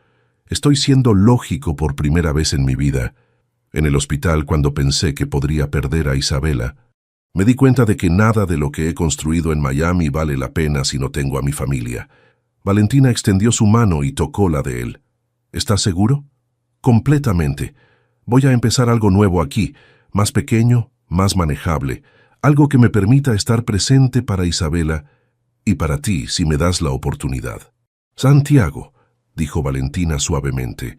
Estoy siendo lógico por primera vez en mi vida. En el hospital, cuando pensé que podría perder a Isabela, me di cuenta de que nada de lo que he construido en Miami vale la pena si no tengo a mi familia. Valentina extendió su mano y tocó la de él. ¿Estás seguro? Completamente. Voy a empezar algo nuevo aquí, más pequeño, más manejable, algo que me permita estar presente para Isabela y para ti si me das la oportunidad. Santiago, dijo Valentina suavemente,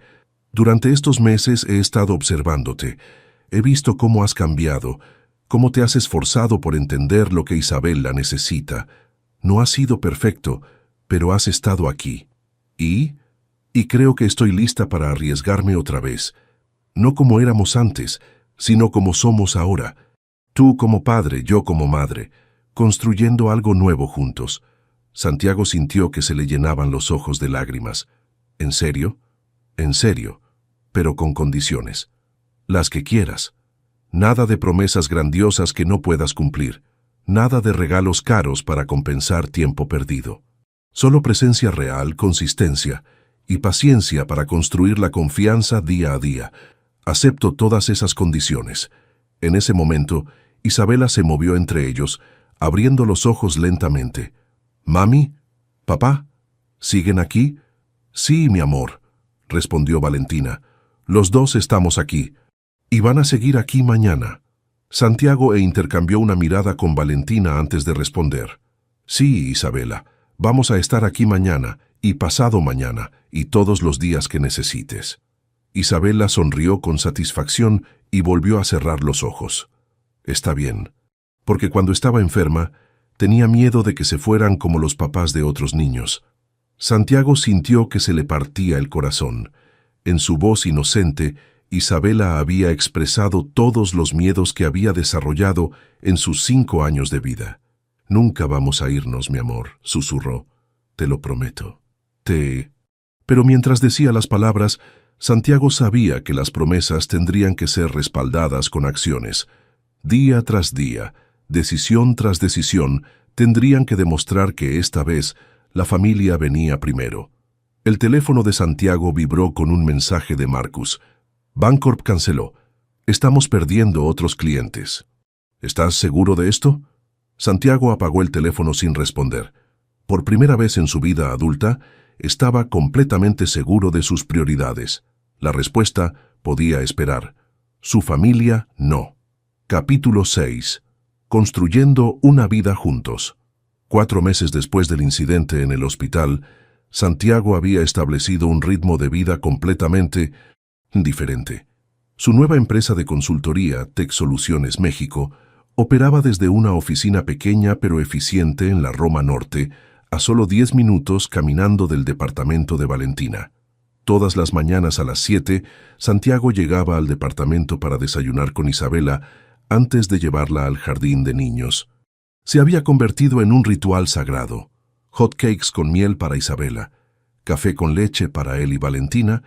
durante estos meses he estado observándote. He visto cómo has cambiado, cómo te has esforzado por entender lo que Isabela necesita. No has sido perfecto, pero has estado aquí. Y creo que estoy lista para arriesgarme otra vez. No como éramos antes, sino como somos ahora. Tú como padre, yo como madre, construyendo algo nuevo juntos. Santiago sintió que se le llenaban los ojos de lágrimas. ¿En serio? En serio, pero con condiciones. Las que quieras. Nada de promesas grandiosas que no puedas cumplir. Nada de regalos caros para compensar tiempo perdido. Solo presencia real, consistencia y paciencia para construir la confianza día a día. Acepto todas esas condiciones. En ese momento, Isabela se movió entre ellos, abriendo los ojos lentamente. «¿Mami? ¿Papá? ¿Siguen aquí?» «Sí, mi amor», respondió Valentina. «Los dos estamos aquí. Y van a seguir aquí mañana». Santiago intercambió una mirada con Valentina antes de responder. «Sí, Isabela, vamos a estar aquí mañana, y pasado mañana, y todos los días que necesites». Isabela sonrió con satisfacción y volvió a cerrar los ojos. «Está bien», porque cuando estaba enferma, tenía miedo de que se fueran como los papás de otros niños. Santiago sintió que se le partía el corazón. En su voz inocente, Isabela había expresado todos los miedos que había desarrollado en sus 5 años de vida. «Nunca vamos a irnos, mi amor», susurró. «Te lo prometo». Pero mientras decía las palabras, Santiago sabía que las promesas tendrían que ser respaldadas con acciones. Día tras día, decisión tras decisión, tendrían que demostrar que esta vez la familia venía primero. El teléfono de Santiago vibró con un mensaje de Marcus. «Bancorp canceló. Estamos perdiendo otros clientes». «¿Estás seguro de esto?» Santiago apagó el teléfono sin responder. Por primera vez en su vida adulta, estaba completamente seguro de sus prioridades. La respuesta podía esperar. Su familia, no. Capítulo 6. Construyendo una vida juntos. 4 meses después del incidente en el hospital, Santiago había establecido un ritmo de vida completamente diferente. Su nueva empresa de consultoría, Tech Soluciones México, operaba desde una oficina pequeña pero eficiente en la Roma Norte, a solo 10 minutos caminando del departamento de Valentina. Todas las mañanas a las 7, Santiago llegaba al departamento para desayunar con Isabela antes de llevarla al jardín de niños. Se había convertido en un ritual sagrado. Hot cakes con miel para Isabela, café con leche para él y Valentina,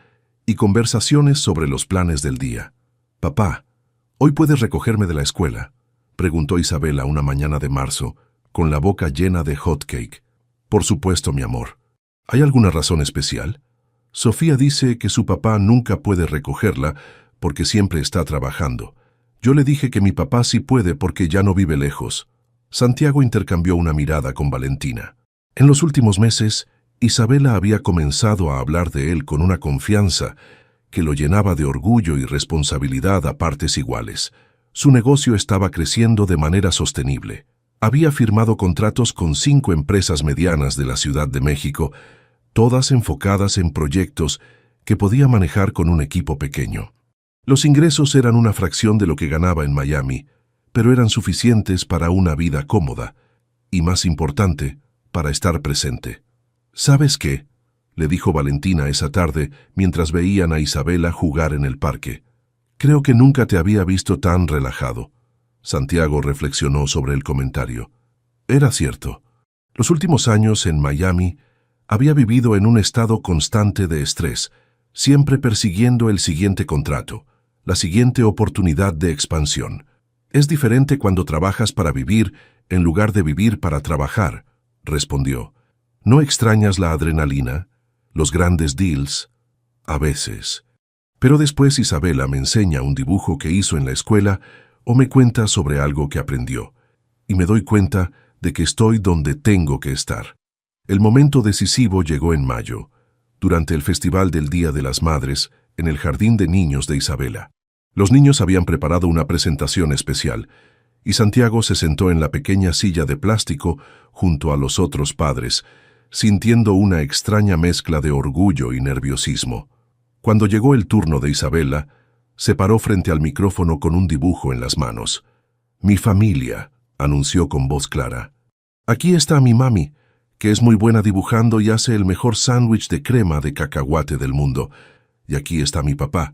y conversaciones sobre los planes del día. «Papá, ¿hoy puedes recogerme de la escuela?», preguntó Isabela una mañana de marzo, con la boca llena de hot cake. «Por supuesto, mi amor. ¿Hay alguna razón especial?» «Sofía dice que su papá nunca puede recogerla porque siempre está trabajando. Yo le dije que mi papá sí puede porque ya no vive lejos». Santiago intercambió una mirada con Valentina. En los últimos meses, Isabela había comenzado a hablar de él con una confianza que lo llenaba de orgullo y responsabilidad a partes iguales. Su negocio estaba creciendo de manera sostenible. Había firmado contratos con 5 empresas medianas de la Ciudad de México, todas enfocadas en proyectos que podía manejar con un equipo pequeño. Los ingresos eran una fracción de lo que ganaba en Miami, pero eran suficientes para una vida cómoda y, más importante, para estar presente. ¿Sabes qué?, le dijo Valentina esa tarde mientras veían a Isabela jugar en el parque. Creo que nunca te había visto tan relajado. Santiago reflexionó sobre el comentario. Era cierto. Los últimos años en Miami había vivido en un estado constante de estrés, siempre persiguiendo el siguiente contrato, la siguiente oportunidad de expansión. Es diferente cuando trabajas para vivir en lugar de vivir para trabajar, respondió. ¿No extrañas la adrenalina, los grandes deals? A veces. Pero después Isabela me enseña un dibujo que hizo en la escuela o me cuenta sobre algo que aprendió, y me doy cuenta de que estoy donde tengo que estar. El momento decisivo llegó en mayo, durante el Festival del Día de las Madres, en el Jardín de Niños de Isabela. Los niños habían preparado una presentación especial, y Santiago se sentó en la pequeña silla de plástico junto a los otros padres, sintiendo una extraña mezcla de orgullo y nerviosismo. Cuando llegó el turno de Isabela, se paró frente al micrófono con un dibujo en las manos. «Mi familia», anunció con voz clara. «Aquí está mi mami, que es muy buena dibujando y hace el mejor sándwich de crema de cacahuate del mundo. Y aquí está mi papá,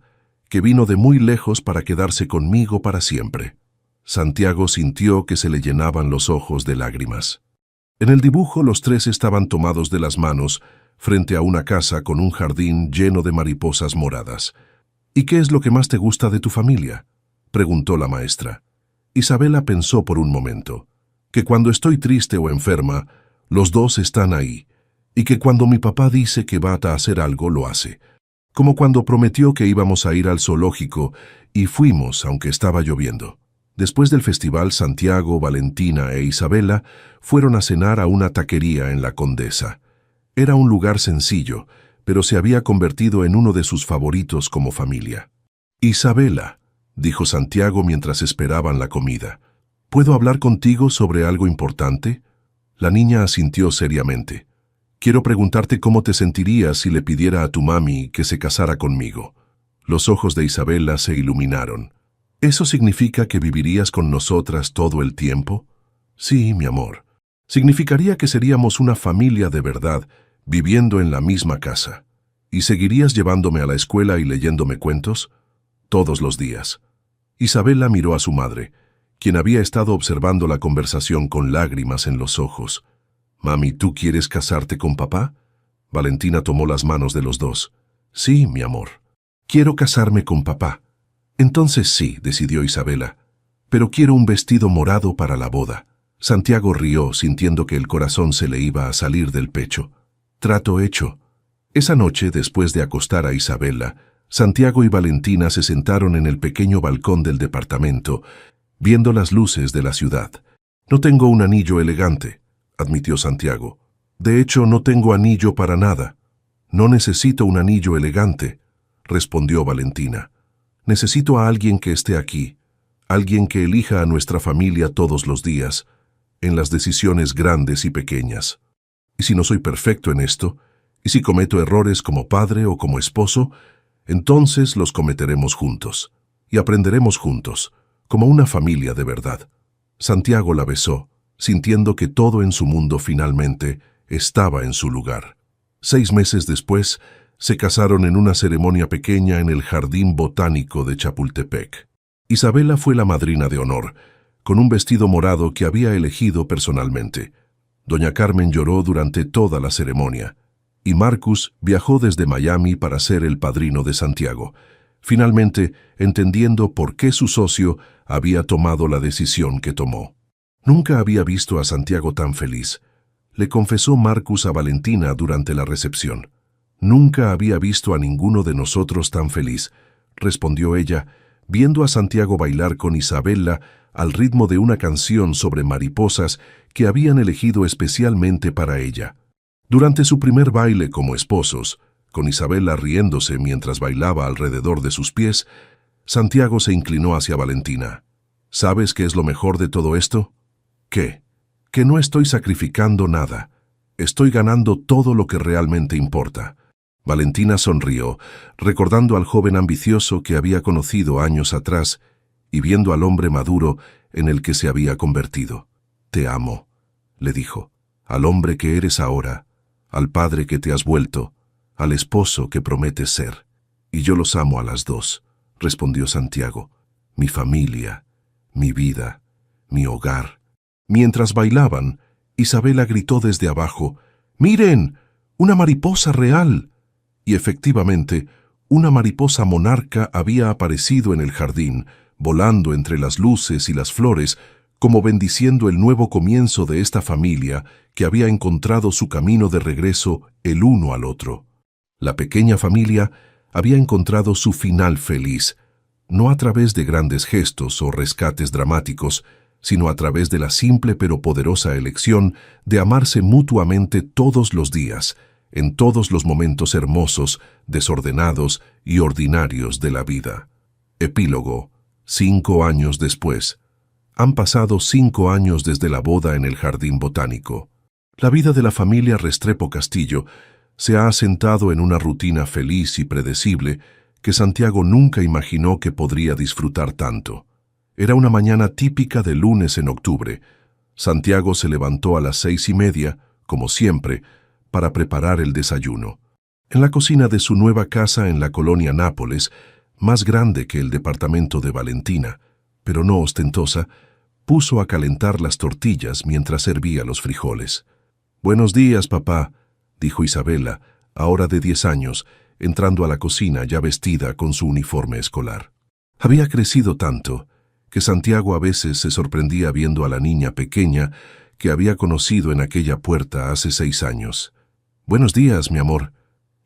que vino de muy lejos para quedarse conmigo para siempre». Santiago sintió que se le llenaban los ojos de lágrimas. En el dibujo los tres estaban tomados de las manos frente a una casa con un jardín lleno de mariposas moradas. «¿Y qué es lo que más te gusta de tu familia?», preguntó la maestra. Isabela pensó por un momento. «Que cuando estoy triste o enferma, los dos están ahí, y que cuando mi papá dice que va a hacer algo, lo hace. Como cuando prometió que íbamos a ir al zoológico y fuimos aunque estaba lloviendo». Después del festival, Santiago, Valentina e Isabela fueron a cenar a una taquería en La Condesa. Era un lugar sencillo, pero se había convertido en uno de sus favoritos como familia. «Isabela», dijo Santiago mientras esperaban la comida, «¿puedo hablar contigo sobre algo importante?». La niña asintió seriamente. «Quiero preguntarte cómo te sentirías si le pidiera a tu mami que se casara conmigo». Los ojos de Isabela se iluminaron. «¿Eso significa que vivirías con nosotras todo el tiempo?». «Sí, mi amor. Significaría que seríamos una familia de verdad, viviendo en la misma casa. ¿Y seguirías llevándome a la escuela y leyéndome cuentos?». «Todos los días». Isabela miró a su madre, quien había estado observando la conversación con lágrimas en los ojos. «Mami, ¿tú quieres casarte con papá?». Valentina tomó las manos de los dos. «Sí, mi amor. Quiero casarme con papá». «Entonces sí», decidió Isabela, «pero quiero un vestido morado para la boda». Santiago rió, sintiendo que el corazón se le iba a salir del pecho. Trato hecho. Esa noche, después de acostar a Isabela, Santiago y Valentina se sentaron en el pequeño balcón del departamento, viendo las luces de la ciudad. «No tengo un anillo elegante», admitió Santiago. «De hecho, no tengo anillo para nada». «No necesito un anillo elegante», respondió Valentina. «Necesito a alguien que esté aquí, alguien que elija a nuestra familia todos los días, en las decisiones grandes y pequeñas. Y si no soy perfecto en esto, y si cometo errores como padre o como esposo, entonces los cometeremos juntos, y aprenderemos juntos, como una familia de verdad». Santiago la besó, sintiendo que todo en su mundo finalmente estaba en su lugar. 6 meses después, se casaron en una ceremonia pequeña en el Jardín Botánico de Chapultepec. Isabela fue la madrina de honor, con un vestido morado que había elegido personalmente. Doña Carmen lloró durante toda la ceremonia, y Marcus viajó desde Miami para ser el padrino de Santiago, finalmente entendiendo por qué su socio había tomado la decisión que tomó. «Nunca había visto a Santiago tan feliz», le confesó Marcus a Valentina durante la recepción. «Nunca había visto a ninguno de nosotros tan feliz», respondió ella, viendo a Santiago bailar con Isabela al ritmo de una canción sobre mariposas que habían elegido especialmente para ella. Durante su primer baile como esposos, con Isabela riéndose mientras bailaba alrededor de sus pies, Santiago se inclinó hacia Valentina. «¿Sabes qué es lo mejor de todo esto?». «¿Qué?». «Que no estoy sacrificando nada. Estoy ganando todo lo que realmente importa». Valentina sonrió, recordando al joven ambicioso que había conocido años atrás y viendo al hombre maduro en el que se había convertido. «Te amo», le dijo. al hombre que eres ahora, al padre que te has vuelto, al esposo que prometes ser. Y yo los amo a las dos, respondió Santiago, mi familia, mi vida, mi hogar. Mientras bailaban, Isabela gritó desde abajo, ¡Miren! ¡Una mariposa real! Y efectivamente, una mariposa monarca había aparecido en el jardín, volando entre las luces y las flores, como bendiciendo el nuevo comienzo de esta familia que había encontrado su camino de regreso el uno al otro. La pequeña familia había encontrado su final feliz, no a través de grandes gestos o rescates dramáticos, sino a través de la simple pero poderosa elección de amarse mutuamente todos los días, en todos los momentos hermosos, desordenados y ordinarios de la vida. Epílogo. 5 años después. Han pasado 5 años desde la boda en el Jardín Botánico. La vida de la familia Restrepo Castillo se ha asentado en una rutina feliz y predecible que Santiago nunca imaginó que podría disfrutar tanto. Era una mañana típica de lunes en octubre. Santiago se levantó a las 6:30, como siempre, para preparar el desayuno. En la cocina de su nueva casa en la colonia Nápoles, más grande que el departamento de Valentina, pero no ostentosa, puso a calentar las tortillas mientras servía los frijoles. «Buenos días, papá», dijo Isabela, ahora de 10 años, entrando a la cocina ya vestida con su uniforme escolar. Había crecido tanto que Santiago a veces se sorprendía viendo a la niña pequeña que había conocido en aquella puerta hace 6 años. «Buenos días, mi amor.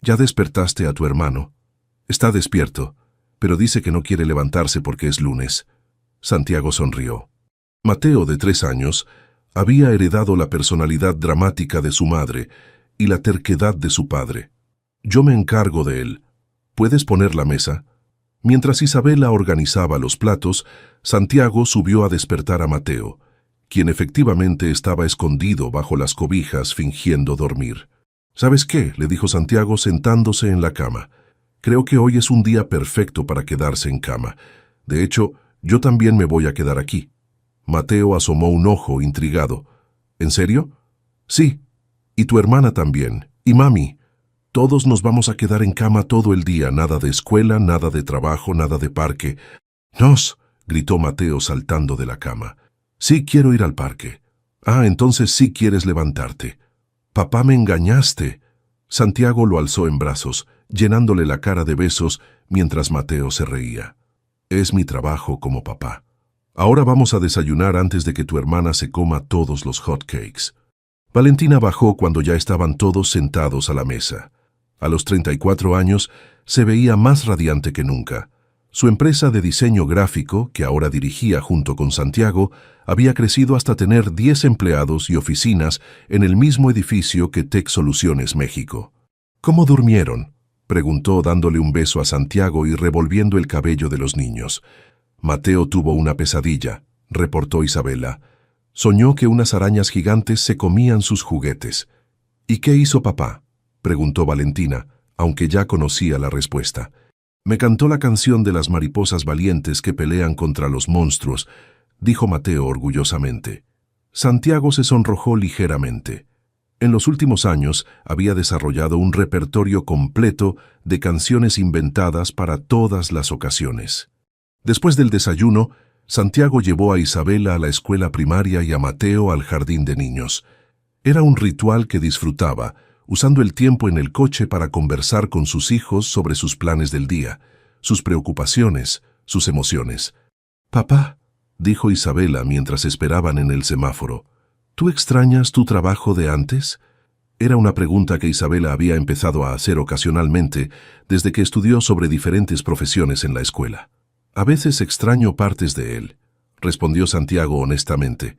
¿Ya despertaste a tu hermano? Está despierto, pero dice que no quiere levantarse porque es lunes». Santiago sonrió. Mateo, de 3 años, había heredado la personalidad dramática de su madre y la terquedad de su padre. «Yo me encargo de él. ¿Puedes poner la mesa?» Mientras Isabela organizaba los platos, Santiago subió a despertar a Mateo, quien efectivamente estaba escondido bajo las cobijas fingiendo dormir. «¿Sabes qué?», le dijo Santiago sentándose en la cama. «Creo que hoy es un día perfecto para quedarse en cama. De hecho, yo también me voy a quedar aquí». Mateo asomó un ojo intrigado. «¿En serio?» «Sí. Y tu hermana también. Y mami. Todos nos vamos a quedar en cama todo el día, nada de escuela, nada de trabajo, nada de parque». «¡Nos!», gritó Mateo saltando de la cama. «Sí quiero ir al parque». «Ah, entonces sí quieres levantarte». «Papá, me engañaste». Santiago lo alzó en brazos, llenándole la cara de besos mientras Mateo se reía. «Es mi trabajo como papá. Ahora vamos a desayunar antes de que tu hermana se coma todos los hot cakes». Valentina bajó cuando ya estaban todos sentados a la mesa. A los 34 años se veía más radiante que nunca. Su empresa de diseño gráfico, que ahora dirigía junto con Santiago, había crecido hasta tener 10 empleados y oficinas en el mismo edificio que Tech Soluciones México. «¿Cómo durmieron?», preguntó dándole un beso a Santiago y revolviendo el cabello de los niños. «Mateo tuvo una pesadilla», reportó Isabela. «Soñó que unas arañas gigantes se comían sus juguetes». «¿Y qué hizo papá?», preguntó Valentina, aunque ya conocía la respuesta. «Me cantó la canción de las mariposas valientes que pelean contra los monstruos», dijo Mateo orgullosamente. Santiago se sonrojó ligeramente. En los últimos años había desarrollado un repertorio completo de canciones inventadas para todas las ocasiones. Después del desayuno, Santiago llevó a Isabela a la escuela primaria y a Mateo al jardín de niños. Era un ritual que disfrutaba, usando el tiempo en el coche para conversar con sus hijos sobre sus planes del día, sus preocupaciones, sus emociones. «Papá», dijo Isabela mientras esperaban en el semáforo, «¿tú extrañas tu trabajo de antes?». Era una pregunta que Isabela había empezado a hacer ocasionalmente desde que estudió sobre diferentes profesiones en la escuela. «A veces extraño partes de él», respondió Santiago honestamente.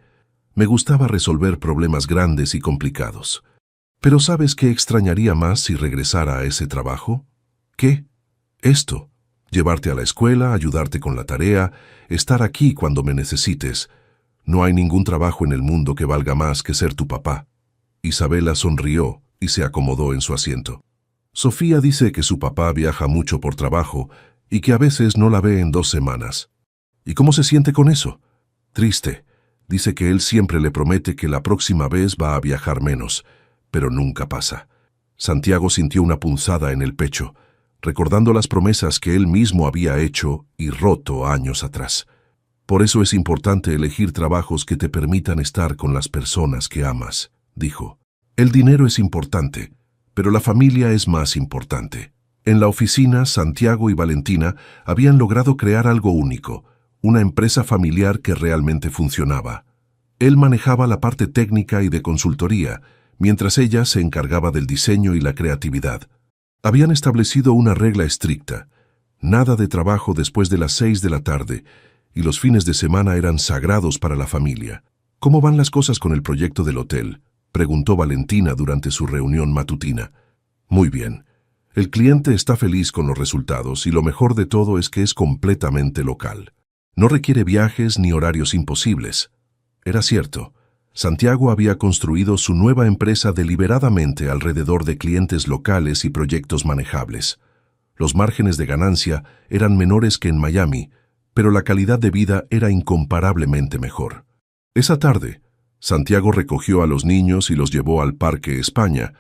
«Me gustaba resolver problemas grandes y complicados». «¿Pero sabes qué extrañaría más si regresara a ese trabajo?». «¿Qué?». «Esto. Llevarte a la escuela, ayudarte con la tarea, estar aquí cuando me necesites. No hay ningún trabajo en el mundo que valga más que ser tu papá». Isabela sonrió y se acomodó en su asiento. «Sofía dice que su papá viaja mucho por trabajo y que a veces no la ve en 2 semanas». «¿Y cómo se siente con eso?». «Triste. Dice que él siempre le promete que la próxima vez va a viajar menos, pero nunca pasa. Santiago sintió una punzada en el pecho, recordando las promesas que él mismo había hecho y roto años atrás. Por eso es importante elegir trabajos que te permitan estar con las personas que amas, dijo. El dinero es importante, pero la familia es más importante. En la oficina, Santiago y Valentina habían logrado crear algo único, una empresa familiar que realmente funcionaba. Él manejaba la parte técnica y de consultoría, mientras ella se encargaba del diseño y la creatividad. Habían establecido una regla estricta: nada de trabajo después de las 6 de la tarde, y los fines de semana eran sagrados para la familia. ¿Cómo van las cosas con el proyecto del hotel?, preguntó Valentina durante su reunión matutina. Muy bien. El cliente está feliz con los resultados y lo mejor de todo es que es completamente local. No requiere viajes ni horarios imposibles. Era cierto. Santiago había construido su nueva empresa deliberadamente alrededor de clientes locales y proyectos manejables. Los márgenes de ganancia eran menores que en Miami, pero la calidad de vida era incomparablemente mejor. Esa tarde, Santiago recogió a los niños y los llevó al Parque España,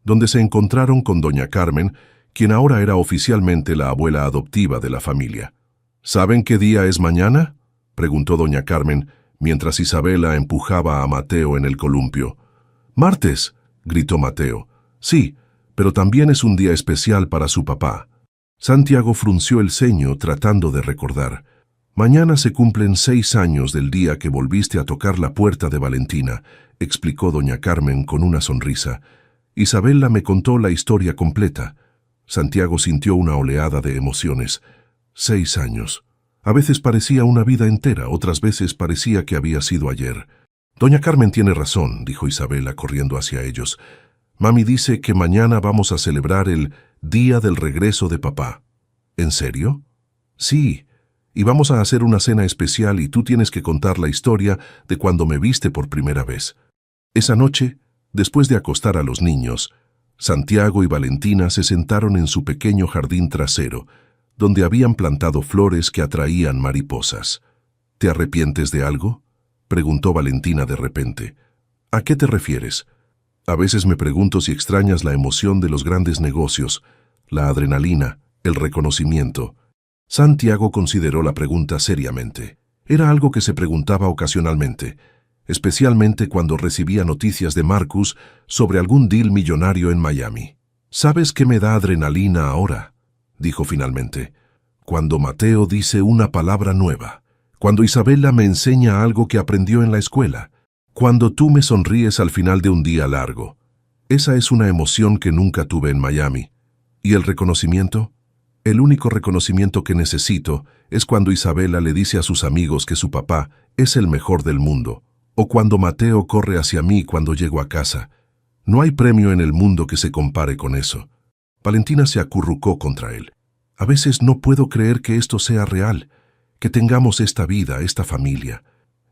donde se encontraron con doña Carmen, quien ahora era oficialmente la abuela adoptiva de la familia. ¿Saben qué día es mañana?, preguntó doña Carmen, mientras Isabela empujaba a Mateo en el columpio. «Martes», gritó Mateo. «Sí, pero también es un día especial para su papá». Santiago frunció el ceño tratando de recordar. «Mañana se cumplen 6 años del día que volviste a tocar la puerta de Valentina», explicó doña Carmen con una sonrisa. «Isabela me contó la historia completa». Santiago sintió una oleada de emociones. 6 años. A veces parecía una vida entera, otras veces parecía que había sido ayer. «Doña Carmen tiene razón», dijo Isabela corriendo hacia ellos. «Mami dice que mañana vamos a celebrar el día del regreso de papá». ¿En serio? «Sí, y vamos a hacer una cena especial y tú tienes que contar la historia de cuando me viste por primera vez». Esa noche, después de acostar a los niños, Santiago y Valentina se sentaron en su pequeño jardín trasero, donde habían plantado flores que atraían mariposas. «¿Te arrepientes de algo?», preguntó Valentina de repente. «¿A qué te refieres?». «A veces me pregunto si extrañas la emoción de los grandes negocios, la adrenalina, el reconocimiento». Santiago consideró la pregunta seriamente. Era algo que se preguntaba ocasionalmente, especialmente cuando recibía noticias de Marcus sobre algún deal millonario en Miami. «¿Sabes qué me da adrenalina ahora?», dijo finalmente. «Cuando Mateo dice una palabra nueva, cuando Isabela me enseña algo que aprendió en la escuela, cuando tú me sonríes al final de un día largo. Esa es una emoción que nunca tuve en Miami. ¿Y el reconocimiento? El único reconocimiento que necesito es cuando Isabela le dice a sus amigos que su papá es el mejor del mundo, o cuando Mateo corre hacia mí cuando llego a casa. No hay premio en el mundo que se compare con eso». Valentina se acurrucó contra él. «A veces no puedo creer que esto sea real, que tengamos esta vida, esta familia.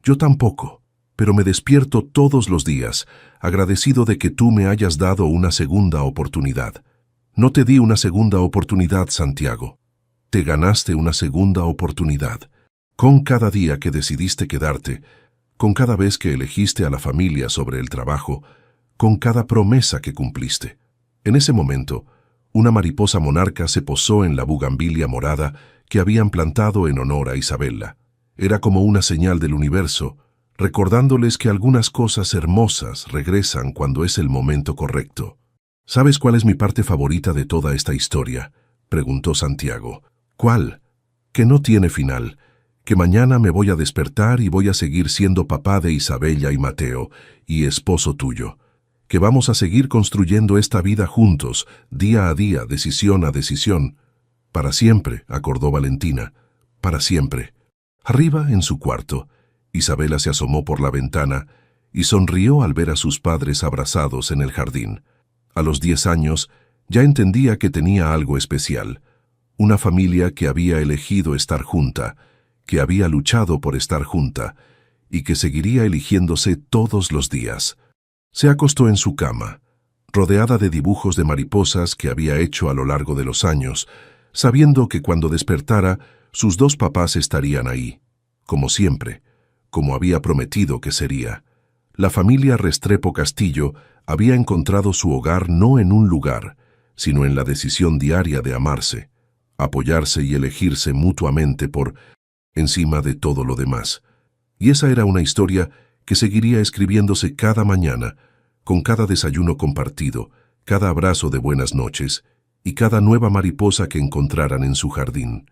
Yo tampoco, pero me despierto todos los días, agradecido de que tú me hayas dado una segunda oportunidad. No te di una segunda oportunidad, Santiago. Te ganaste una segunda oportunidad. Con cada día que decidiste quedarte, con cada vez que elegiste a la familia sobre el trabajo, con cada promesa que cumpliste». En ese momento, una mariposa monarca se posó en la bugambilia morada que habían plantado en honor a Isabela. Era como una señal del universo, recordándoles que algunas cosas hermosas regresan cuando es el momento correcto. «¿Sabes cuál es mi parte favorita de toda esta historia?», preguntó Santiago. «¿Cuál?». «Que no tiene final, que mañana me voy a despertar y voy a seguir siendo papá de Isabela y Mateo, y esposo tuyo. Que vamos a seguir construyendo esta vida juntos, día a día, decisión a decisión. Para siempre», acordó Valentina, «para siempre». Arriba, en su cuarto, Isabela se asomó por la ventana y sonrió al ver a sus padres abrazados en el jardín. A los 10 años, ya entendía que tenía algo especial, una familia que había elegido estar junta, que había luchado por estar junta y que seguiría eligiéndose todos los días. Se acostó en su cama, rodeada de dibujos de mariposas que había hecho a lo largo de los años, sabiendo que cuando despertara, sus 2 papás estarían ahí, como siempre, como había prometido que sería. La familia Restrepo Castillo había encontrado su hogar no en un lugar, sino en la decisión diaria de amarse, apoyarse y elegirse mutuamente por encima de todo lo demás. Y esa era una historia que seguiría escribiéndose cada mañana, con cada desayuno compartido, cada abrazo de buenas noches y cada nueva mariposa que encontraran en su jardín.